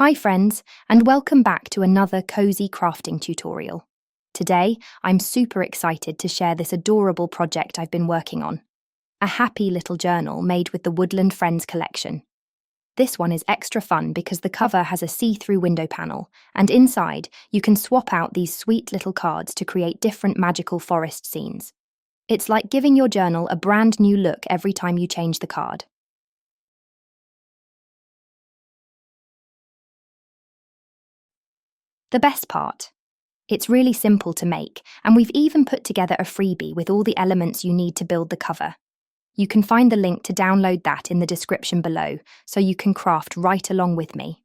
Hi friends, and welcome back to another cozy crafting tutorial. Today, I'm super excited to share this adorable project I've been working on. A happy little journal made with the Woodland Friends collection. This one is extra fun because the cover has a see-through window panel, and inside, you can swap out these sweet little cards to create different magical forest scenes. It's like giving your journal a brand new look every time you change the card. The best part. It's really simple to make, and we've even put together a freebie with all the elements you need to build the cover. You can find the link to download that in the description below, so you can craft right along with me.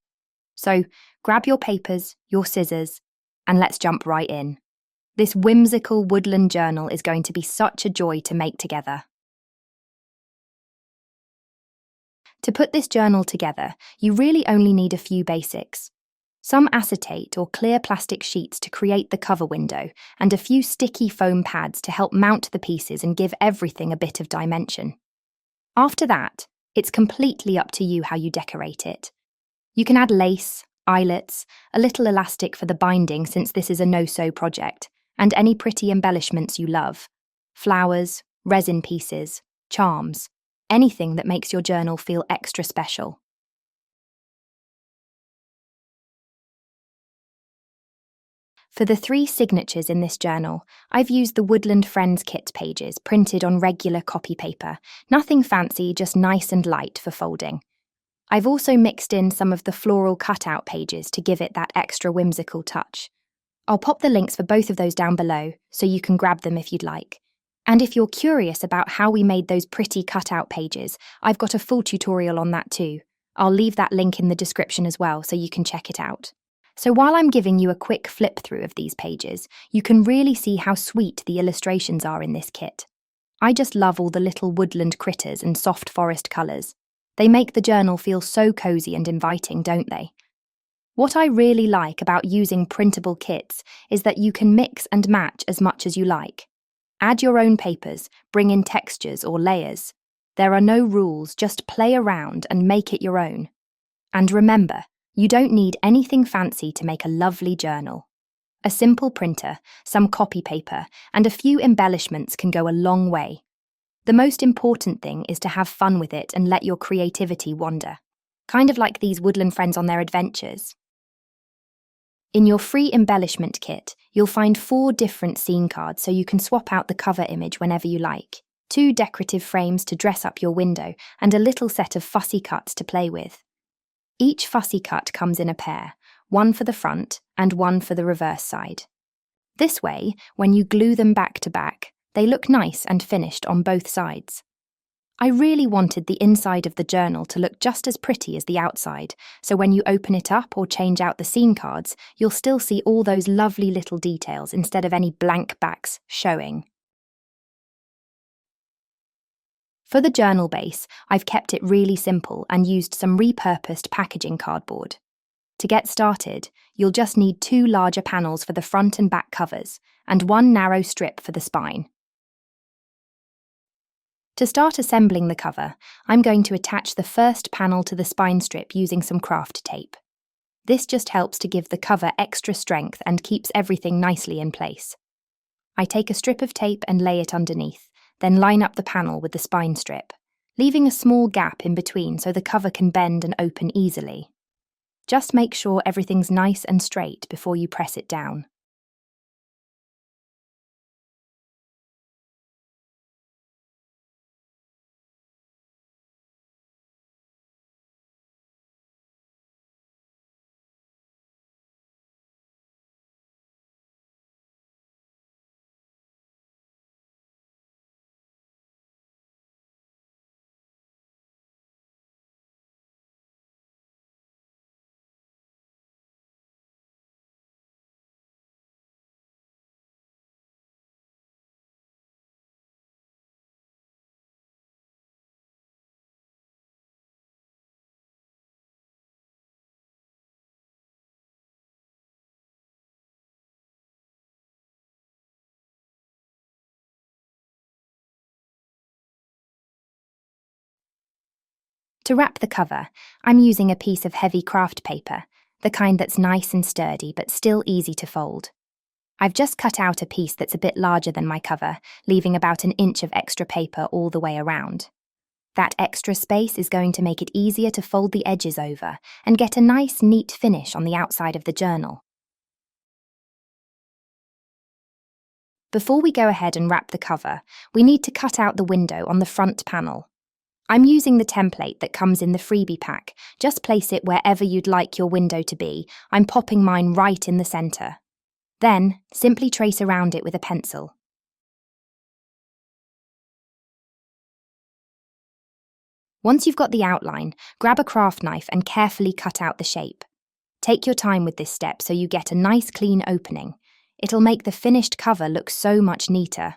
So, grab your papers, your scissors, and let's jump right in. This whimsical woodland journal is going to be such a joy to make together. To put this journal together, you really only need a few basics. Some acetate or clear plastic sheets to create the cover window, and a few sticky foam pads to help mount the pieces and give everything a bit of dimension. After that, it's completely up to you how you decorate it. You can add lace, eyelets, a little elastic for the binding since this is a no-sew project, and any pretty embellishments you love. Flowers, resin pieces, charms, anything that makes your journal feel extra special. For the 3 signatures in this journal, I've used the Woodland Friends kit pages printed on regular copy paper. Nothing fancy, just nice and light for folding. I've also mixed in some of the floral cutout pages to give it that extra whimsical touch. I'll pop the links for both of those down below, so you can grab them if you'd like. And if you're curious about how we made those pretty cutout pages, I've got a full tutorial on that too. I'll leave that link in the description as well, so you can check it out. So while I'm giving you a quick flip through of these pages, you can really see how sweet the illustrations are in this kit. I just love all the little woodland critters and soft forest colours. They make the journal feel so cozy and inviting, don't they? What I really like about using printable kits is that you can mix and match as much as you like. Add your own papers, bring in textures or layers. There are no rules, just play around and make it your own. And remember, you don't need anything fancy to make a lovely journal. A simple printer, some copy paper, and a few embellishments can go a long way. The most important thing is to have fun with it and let your creativity wander. Kind of like these Woodland Friends on their adventures. In your free embellishment kit, you'll find 4 different scene cards so you can swap out the cover image whenever you like, 2 decorative frames to dress up your window, and a little set of fussy cuts to play with. Each fussy cut comes in a pair, one for the front and one for the reverse side. This way, when you glue them back to back, they look nice and finished on both sides. I really wanted the inside of the journal to look just as pretty as the outside, so when you open it up or change out the scene cards, you'll still see all those lovely little details instead of any blank backs showing. For the journal base, I've kept it really simple and used some repurposed packaging cardboard. To get started, you'll just need 2 larger panels for the front and back covers, and 1 narrow strip for the spine. To start assembling the cover, I'm going to attach the first panel to the spine strip using some craft tape. This just helps to give the cover extra strength and keeps everything nicely in place. I take a strip of tape and lay it underneath, then line up the panel with the spine strip, leaving a small gap in between so the cover can bend and open easily. Just make sure everything's nice and straight before you press it down. To wrap the cover, I'm using a piece of heavy craft paper, the kind that's nice and sturdy but still easy to fold. I've just cut out a piece that's a bit larger than my cover, leaving about an inch of extra paper all the way around. That extra space is going to make it easier to fold the edges over and get a nice, neat finish on the outside of the journal. Before we go ahead and wrap the cover, we need to cut out the window on the front panel. I'm using the template that comes in the freebie pack. Just place it wherever you'd like your window to be. I'm popping mine right in the centre. Then, simply trace around it with a pencil. Once you've got the outline, grab a craft knife and carefully cut out the shape. Take your time with this step so you get a nice clean opening. It'll make the finished cover look so much neater.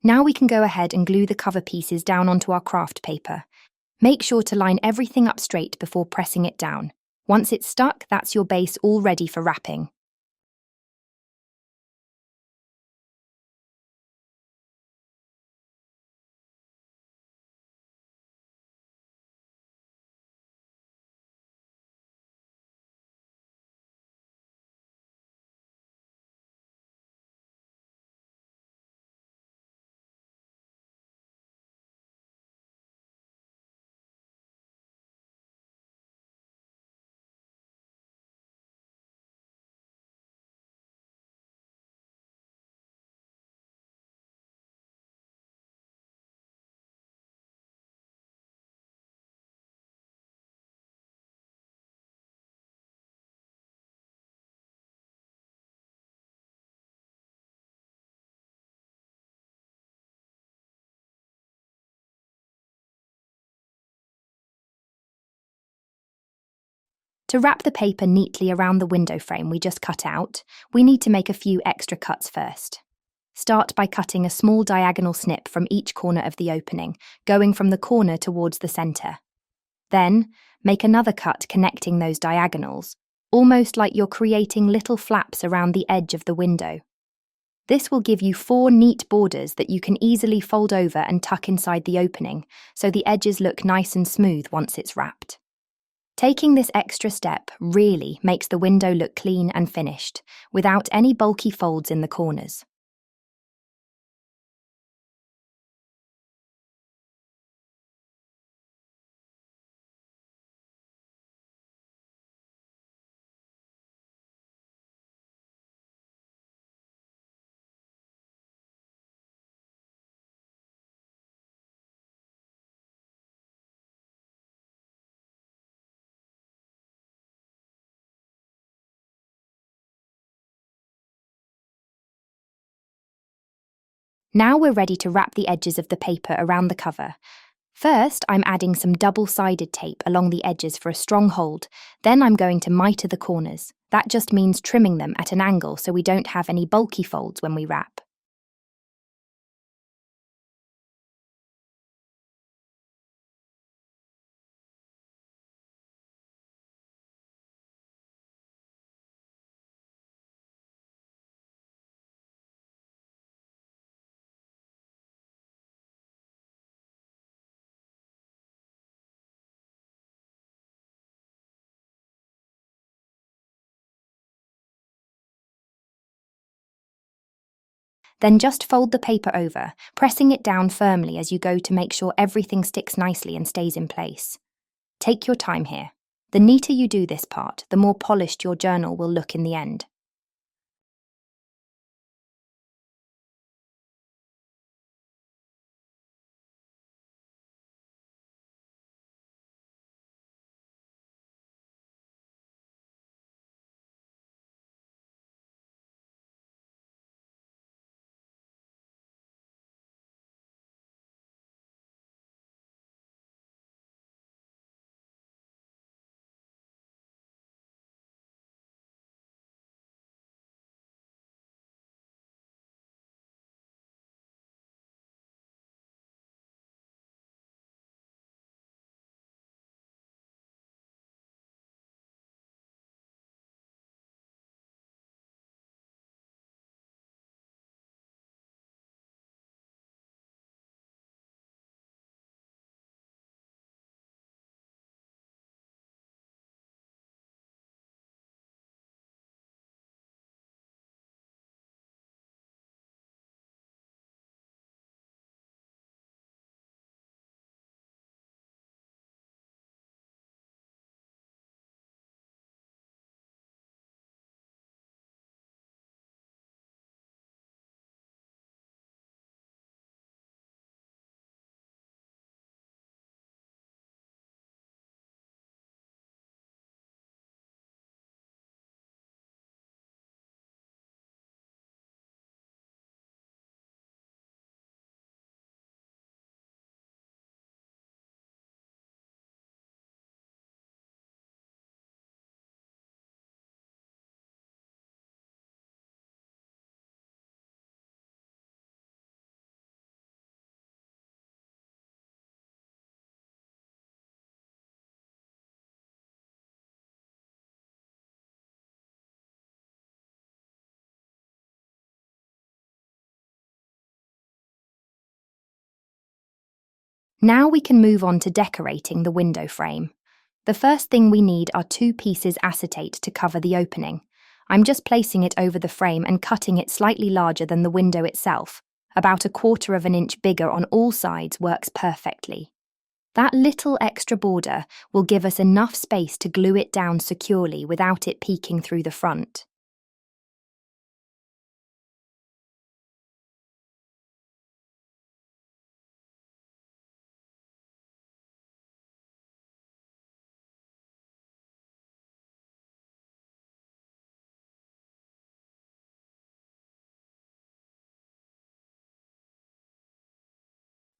Now we can go ahead and glue the cover pieces down onto our craft paper. Make sure to line everything up straight before pressing it down. Once it's stuck, that's your base all ready for wrapping. To wrap the paper neatly around the window frame we just cut out, we need to make a few extra cuts first. Start by cutting a small diagonal snip from each corner of the opening, going from the corner towards the centre. Then, make another cut connecting those diagonals, almost like you're creating little flaps around the edge of the window. This will give you 4 neat borders that you can easily fold over and tuck inside the opening, so the edges look nice and smooth once it's wrapped. Taking this extra step really makes the window look clean and finished, without any bulky folds in the corners. Now we're ready to wrap the edges of the paper around the cover. First, I'm adding some double-sided tape along the edges for a strong hold. Then I'm going to mitre the corners. That just means trimming them at an angle so we don't have any bulky folds when we wrap. Then just fold the paper over, pressing it down firmly as you go to make sure everything sticks nicely and stays in place. Take your time here. The neater you do this part, the more polished your journal will look in the end. Now we can move on to decorating the window frame. The first thing we need are 2 pieces acetate to cover the opening. I'm just placing it over the frame and cutting it slightly larger than the window itself. About 1/4 of an inch bigger on all sides works perfectly. That little extra border will give us enough space to glue it down securely without it peeking through the front.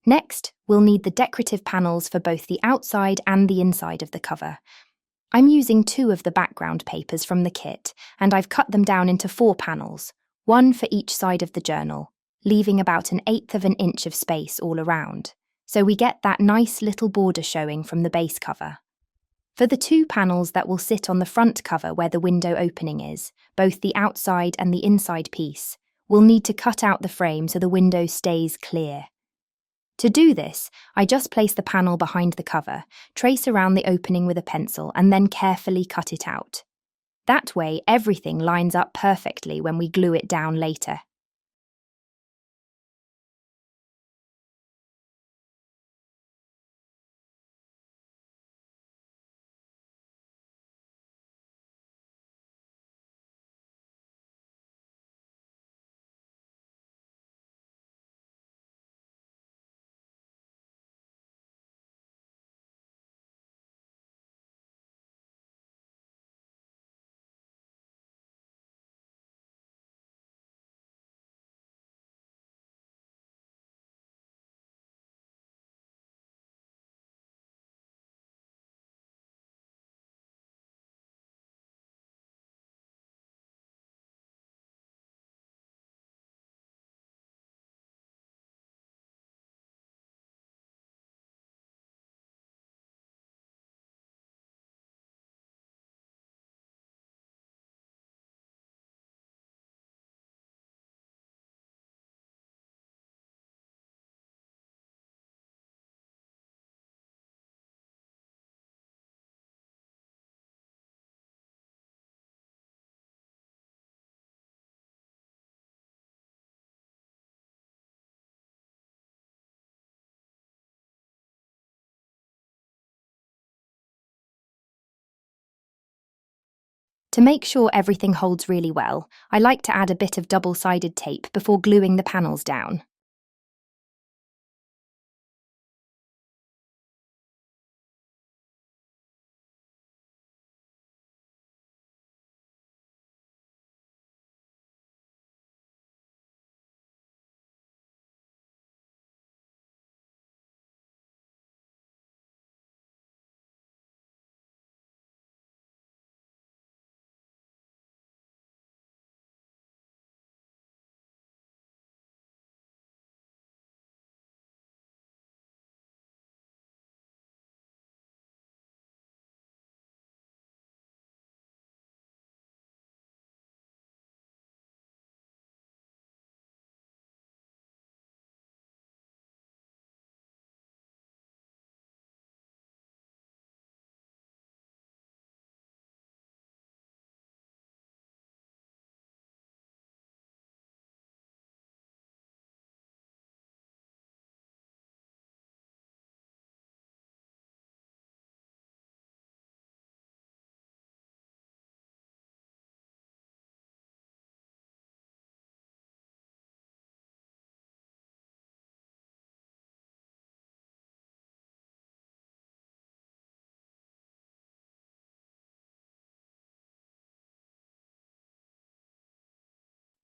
Next, we'll need the decorative panels for both the outside and the inside of the cover. I'm using 2 of the background papers from the kit, and I've cut them down into 4 panels, 1 for each side of the journal, leaving about 1/8 of an inch of space all around, so we get that nice little border showing from the base cover. For the 2 panels that will sit on the front cover where the window opening is, both the outside and the inside piece, we'll need to cut out the frame so the window stays clear. To do this, I just place the panel behind the cover, trace around the opening with a pencil, and then carefully cut it out. That way, everything lines up perfectly when we glue it down later. To make sure everything holds really well, I like to add a bit of double-sided tape before gluing the panels down.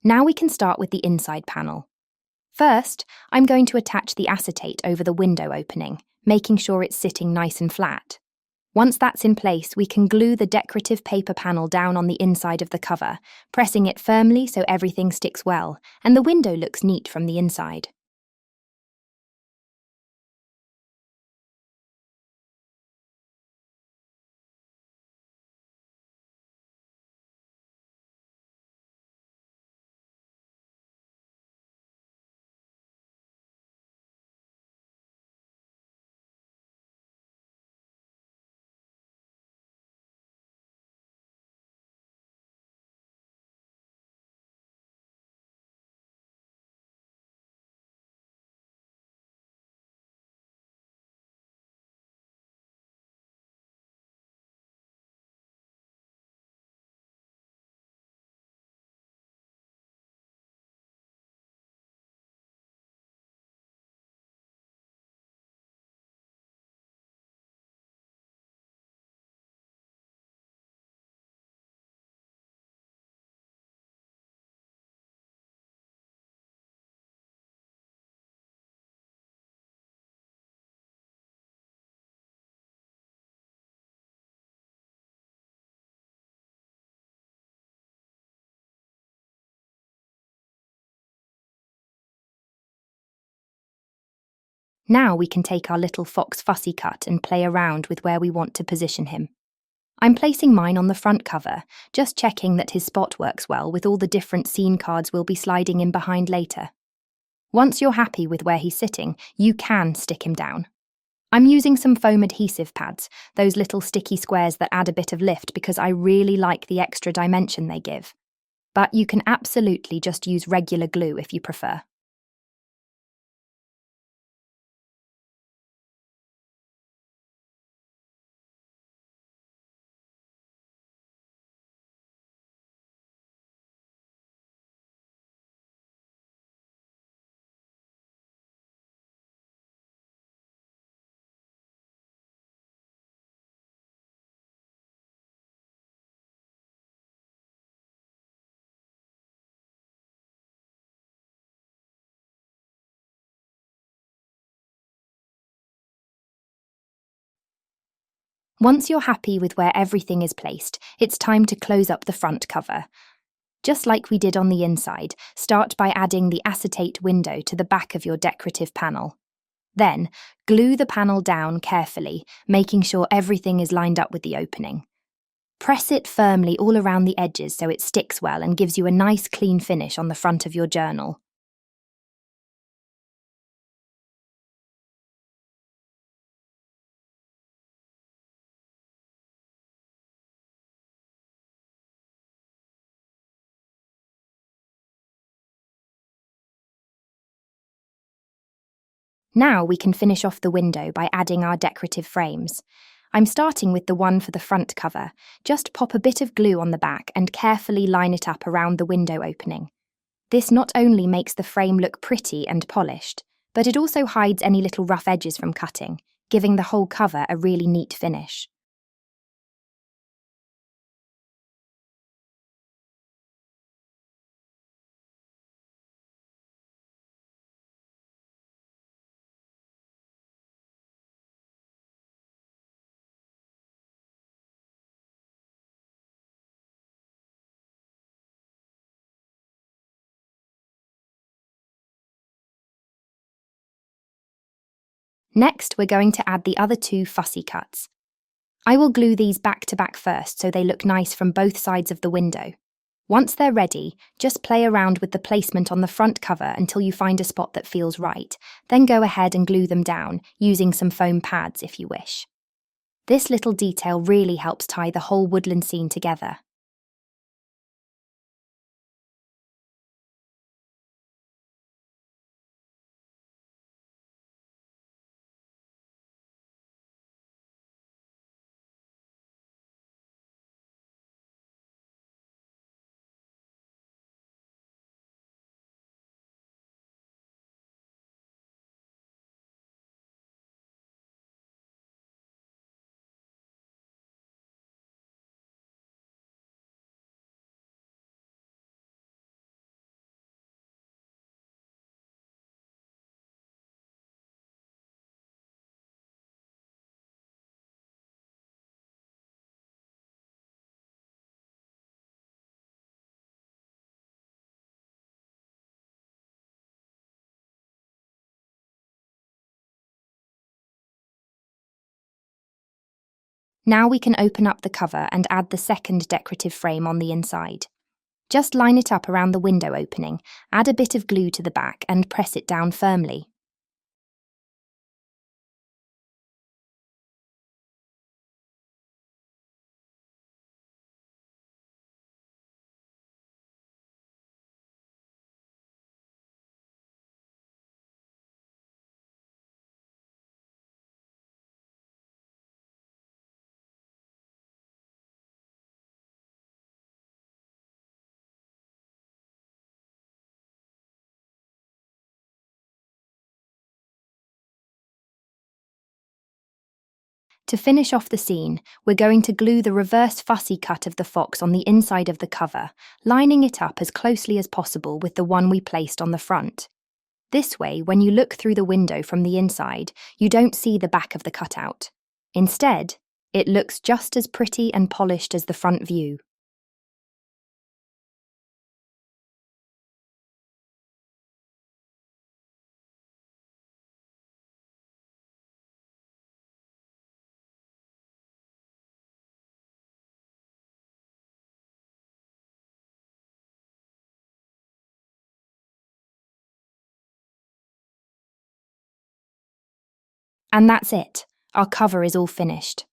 Now we can start with the inside panel. First, I'm going to attach the acetate over the window opening, making sure it's sitting nice and flat. Once that's in place, we can glue the decorative paper panel down on the inside of the cover, pressing it firmly so everything sticks well, and the window looks neat from the inside. Now we can take our little fox fussy cut and play around with where we want to position him. I'm placing mine on the front cover, just checking that his spot works well with all the different scene cards we'll be sliding in behind later. Once you're happy with where he's sitting, you can stick him down. I'm using some foam adhesive pads, those little sticky squares that add a bit of lift because I really like the extra dimension they give. But you can absolutely just use regular glue if you prefer. Once you're happy with where everything is placed, it's time to close up the front cover. Just like we did on the inside, start by adding the acetate window to the back of your decorative panel. Then, glue the panel down carefully, making sure everything is lined up with the opening. Press it firmly all around the edges so it sticks well and gives you a nice clean finish on the front of your journal. Now we can finish off the window by adding our decorative frames. I'm starting with the one for the front cover. Just pop a bit of glue on the back and carefully line it up around the window opening. This not only makes the frame look pretty and polished, but it also hides any little rough edges from cutting, giving the whole cover a really neat finish. Next, we're going to add the other two fussy cuts. I will glue these back to back first so they look nice from both sides of the window. Once they're ready, just play around with the placement on the front cover until you find a spot that feels right, then go ahead and glue them down, using some foam pads if you wish. This little detail really helps tie the whole woodland scene together. Now we can open up the cover and add the second decorative frame on the inside. Just line it up around the window opening, add a bit of glue to the back and press it down firmly. To finish off the scene, we're going to glue the reverse fussy cut of the fox on the inside of the cover, lining it up as closely as possible with the one we placed on the front. This way, when you look through the window from the inside, you don't see the back of the cutout. Instead, it looks just as pretty and polished as the front view. And that's it. Our cover is all finished.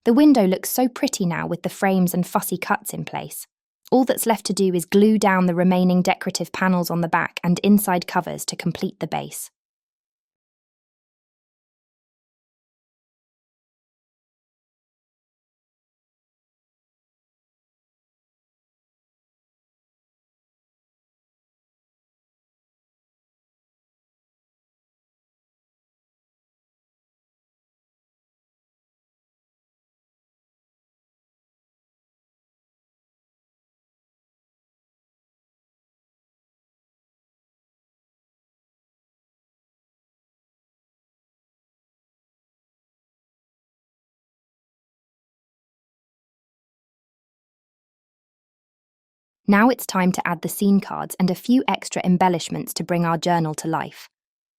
The window looks so pretty now with the frames and fussy cuts in place. All that's left to do is glue down the remaining decorative panels on the back and inside covers to complete the base. Now it's time to add the scene cards and a few extra embellishments to bring our journal to life.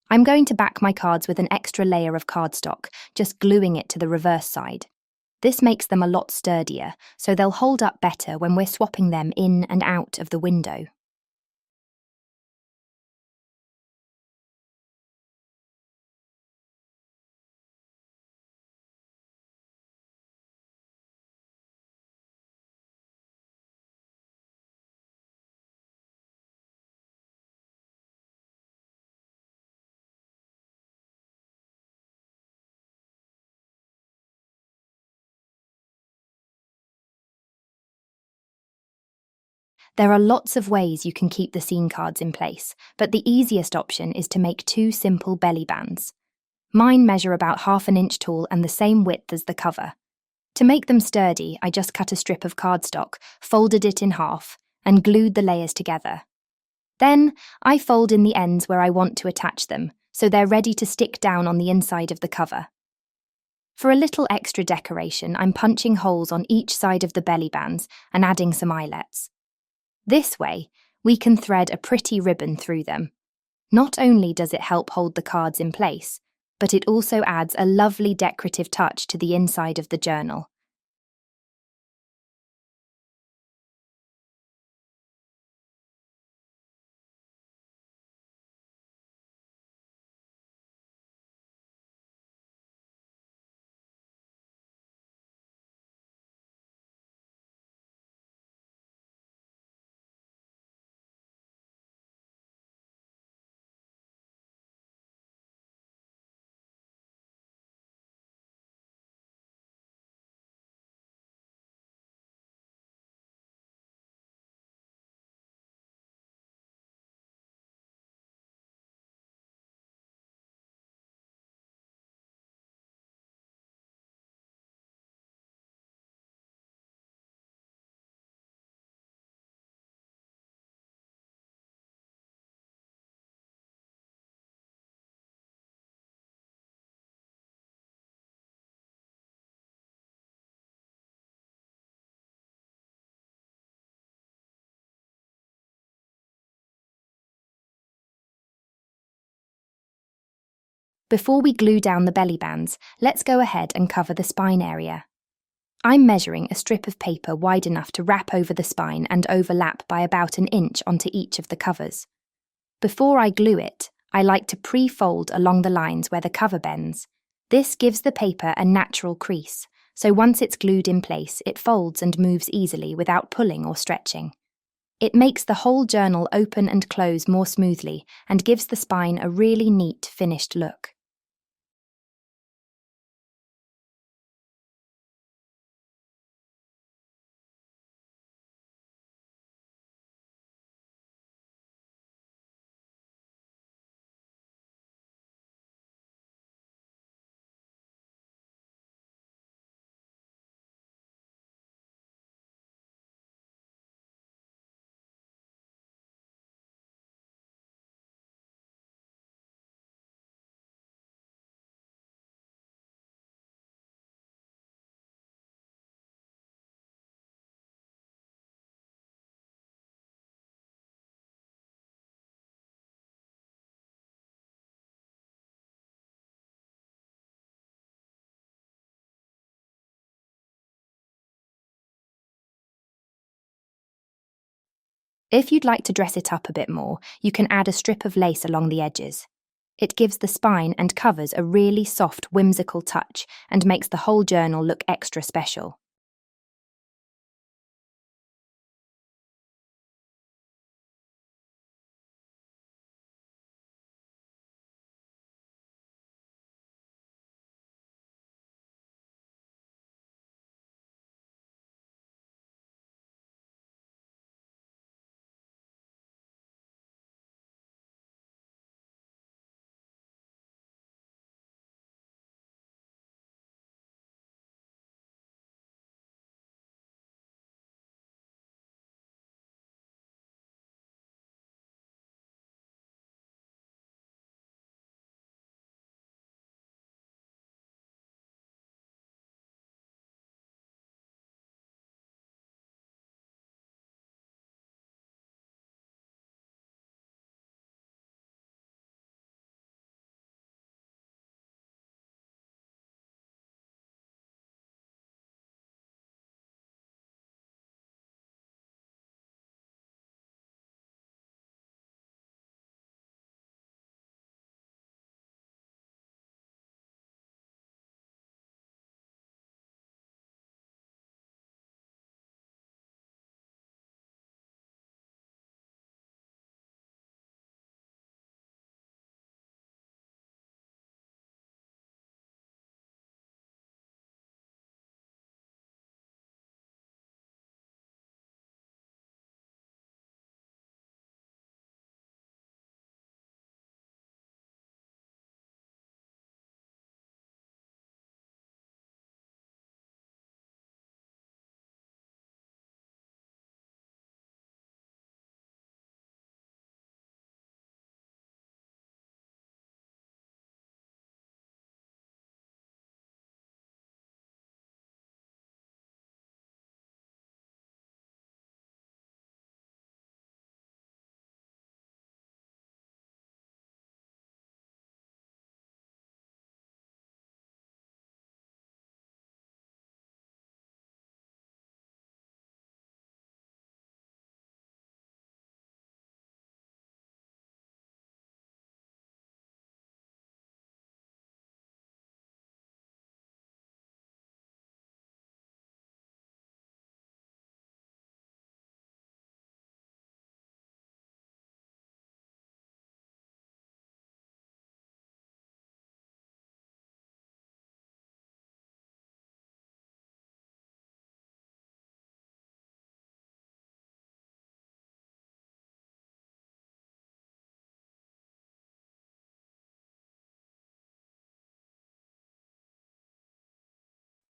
I'm going to back my cards with an extra layer of cardstock, just gluing it to the reverse side. This makes them a lot sturdier, so they'll hold up better when we're swapping them in and out of the window. There are lots of ways you can keep the scene cards in place, but the easiest option is to make two simple belly bands. Mine measure about 1/2 inch tall and the same width as the cover. To make them sturdy, I just cut a strip of cardstock, folded it in half, and glued the layers together. Then, I fold in the ends where I want to attach them, so they're ready to stick down on the inside of the cover. For a little extra decoration, I'm punching holes on each side of the belly bands and adding some eyelets. This way, we can thread a pretty ribbon through them. Not only does it help hold the cards in place, but it also adds a lovely decorative touch to the inside of the journal. Before we glue down the belly bands, let's go ahead and cover the spine area. I'm measuring a strip of paper wide enough to wrap over the spine and overlap by about 1 inch onto each of the covers. Before I glue it, I like to pre-fold along the lines where the cover bends. This gives the paper a natural crease, so once it's glued in place, it folds and moves easily without pulling or stretching. It makes the whole journal open and close more smoothly and gives the spine a really neat, finished look. If you'd like to dress it up a bit more, you can add a strip of lace along the edges. It gives the spine and covers a really soft, whimsical touch and makes the whole journal look extra special.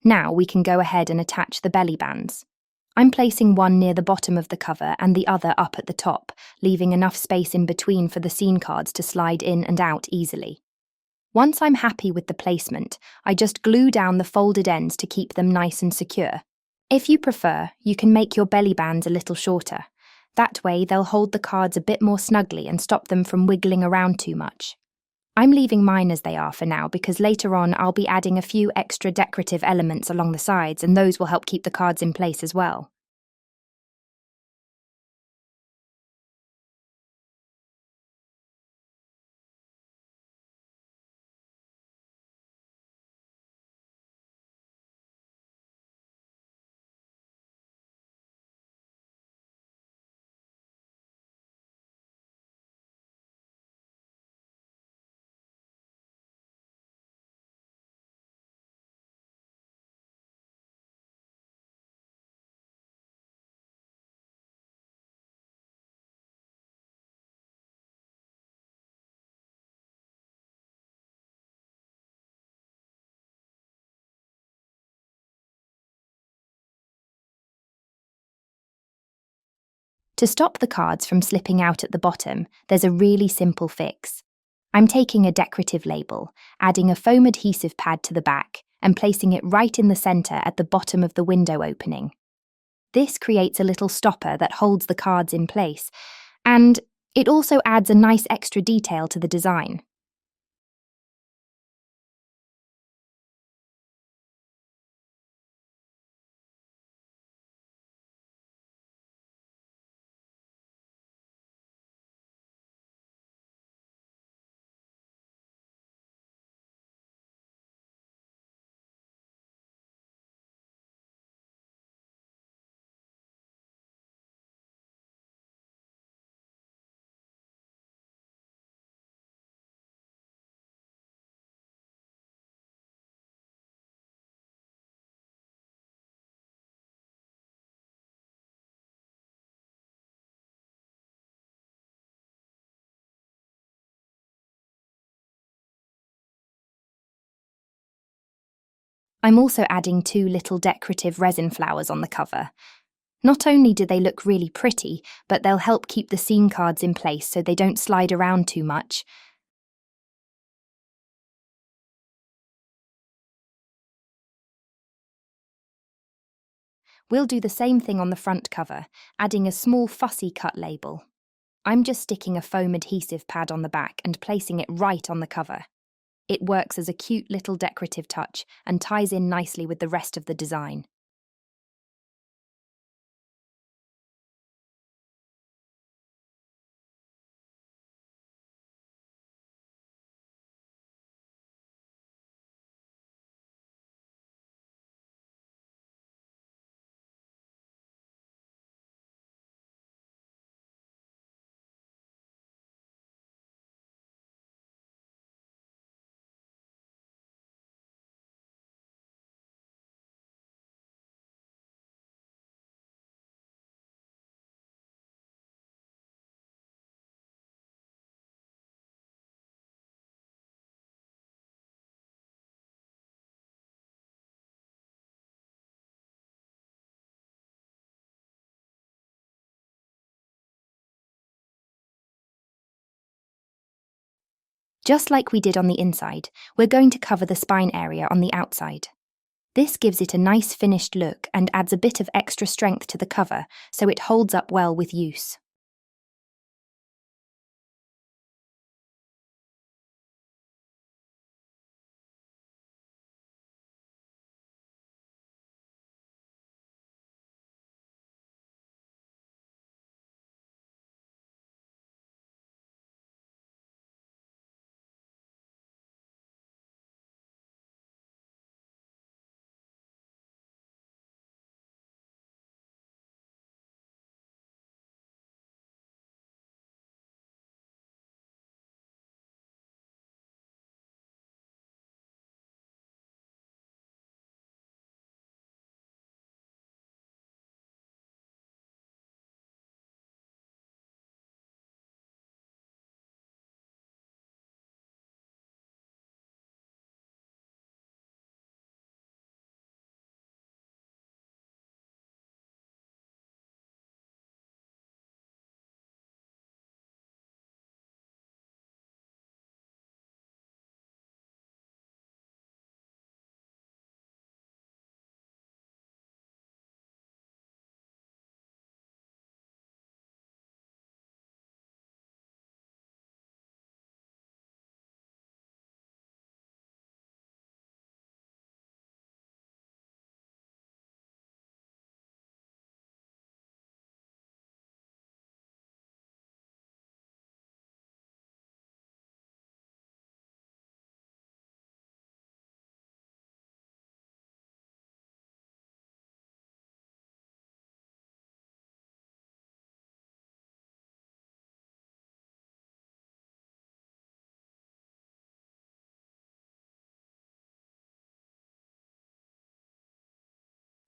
Now we can go ahead and attach the belly bands. I'm placing one near the bottom of the cover and the other up at the top, leaving enough space in between for the scene cards to slide in and out easily. Once I'm happy with the placement, I just glue down the folded ends to keep them nice and secure. If you prefer, you can make your belly bands a little shorter. That way they'll hold the cards a bit more snugly and stop them from wiggling around too much. I'm leaving mine as they are for now because later on I'll be adding a few extra decorative elements along the sides, and those will help keep the cards in place as well. To stop the cards from slipping out at the bottom, there's a really simple fix. I'm taking a decorative label, adding a foam adhesive pad to the back, and placing it right in the centre at the bottom of the window opening. This creates a little stopper that holds the cards in place, and it also adds a nice extra detail to the design. I'm also adding 2 little decorative resin flowers on the cover. Not only do they look really pretty, but they'll help keep the scene cards in place so they don't slide around too much. We'll do the same thing on the front cover, adding a small fussy cut label. I'm just sticking a foam adhesive pad on the back and placing it right on the cover. It works as a cute little decorative touch and ties in nicely with the rest of the design. Just like we did on the inside, we're going to cover the spine area on the outside. This gives it a nice finished look and adds a bit of extra strength to the cover so it holds up well with use.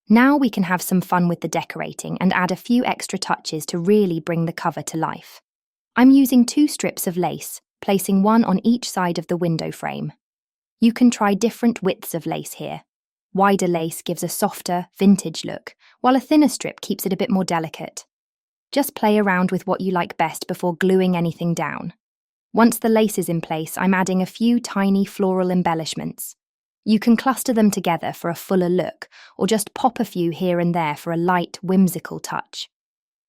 Now we can have some fun with the decorating and add a few extra touches to really bring the cover to life. I'm using 2 strips of lace, placing one on each side of the window frame. You can try different widths of lace here. Wider lace gives a softer, vintage look, while a thinner strip keeps it a bit more delicate. Just play around with what you like best before gluing anything down. Once the lace is in place, I'm adding a few tiny floral embellishments. You can cluster them together for a fuller look, or just pop a few here and there for a light, whimsical touch.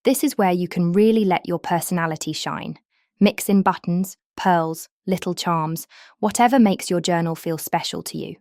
This is where you can really let your personality shine. Mix in buttons, pearls, little charms, whatever makes your journal feel special to you.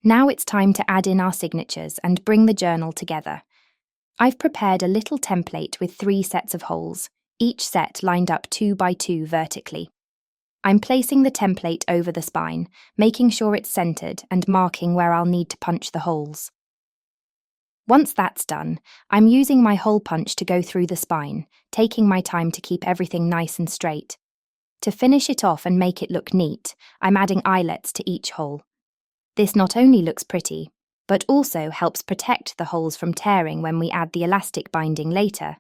Now it's time to add in our signatures and bring the journal together. I've prepared a little template with 3 sets of holes, each set lined up 2 by 2 vertically. I'm placing the template over the spine, making sure it's centered and marking where I'll need to punch the holes. Once that's done, I'm using my hole punch to go through the spine, taking my time to keep everything nice and straight. To finish it off and make it look neat, I'm adding eyelets to each hole. This not only looks pretty, but also helps protect the holes from tearing when we add the elastic binding later.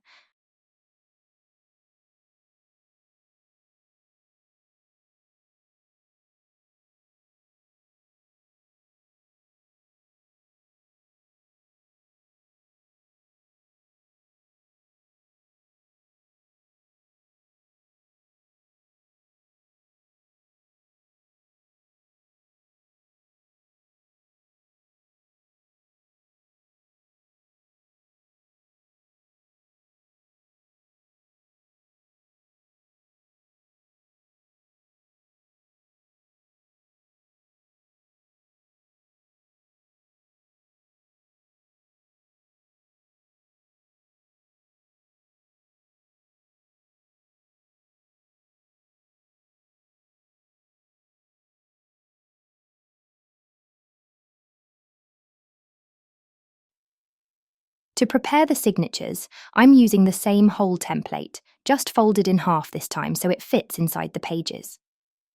To prepare the signatures, I'm using the same hole template, just folded in half this time so it fits inside the pages.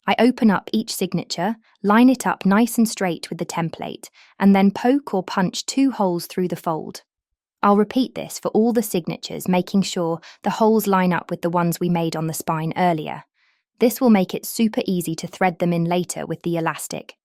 I open up each signature, line it up nice and straight with the template, and then poke or punch 2 holes through the fold. I'll repeat this for all the signatures, making sure the holes line up with the ones we made on the spine earlier. This will make it super easy to thread them in later with the elastic.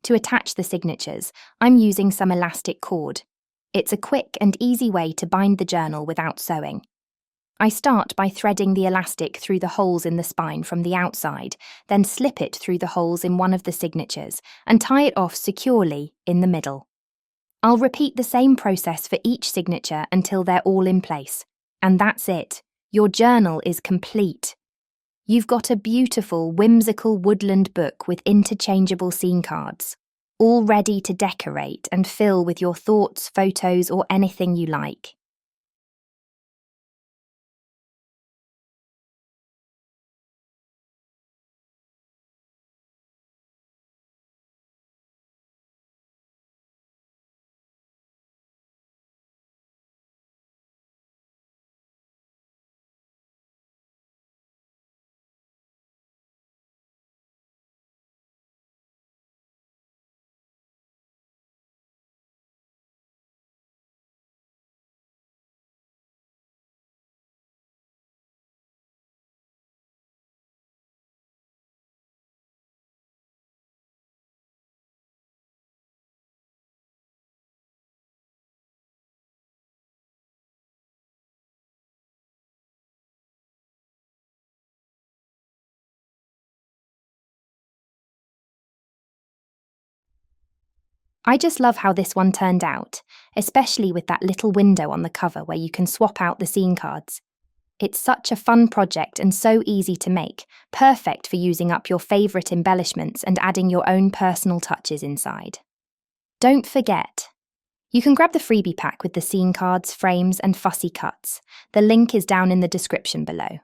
To attach the signatures, I'm using some elastic cord. It's a quick and easy way to bind the journal without sewing. I start by threading the elastic through the holes in the spine from the outside, then slip it through the holes in one of the signatures and tie it off securely in the middle. I'll repeat the same process for each signature until they're all in place. And that's it. Your journal is complete. You've got a beautiful, whimsical woodland book with interchangeable scene cards, all ready to decorate and fill with your thoughts, photos, or anything you like. I just love how this one turned out, especially with that little window on the cover where you can swap out the scene cards. It's such a fun project and so easy to make, perfect for using up your favourite embellishments and adding your own personal touches inside. Don't forget, you can grab the freebie pack with the scene cards, frames and fussy cuts. The link is down in the description below.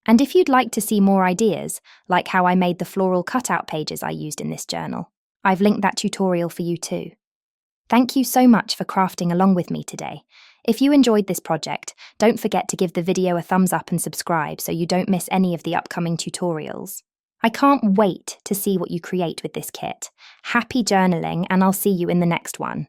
And if you'd like to see more ideas, like how I made the floral cutout pages I used in this journal, I've linked that tutorial for you too. Thank you so much for crafting along with me today. If you enjoyed this project, don't forget to give the video a thumbs up and subscribe so you don't miss any of the upcoming tutorials. I can't wait to see what you create with this kit. Happy journaling, and I'll see you in the next one.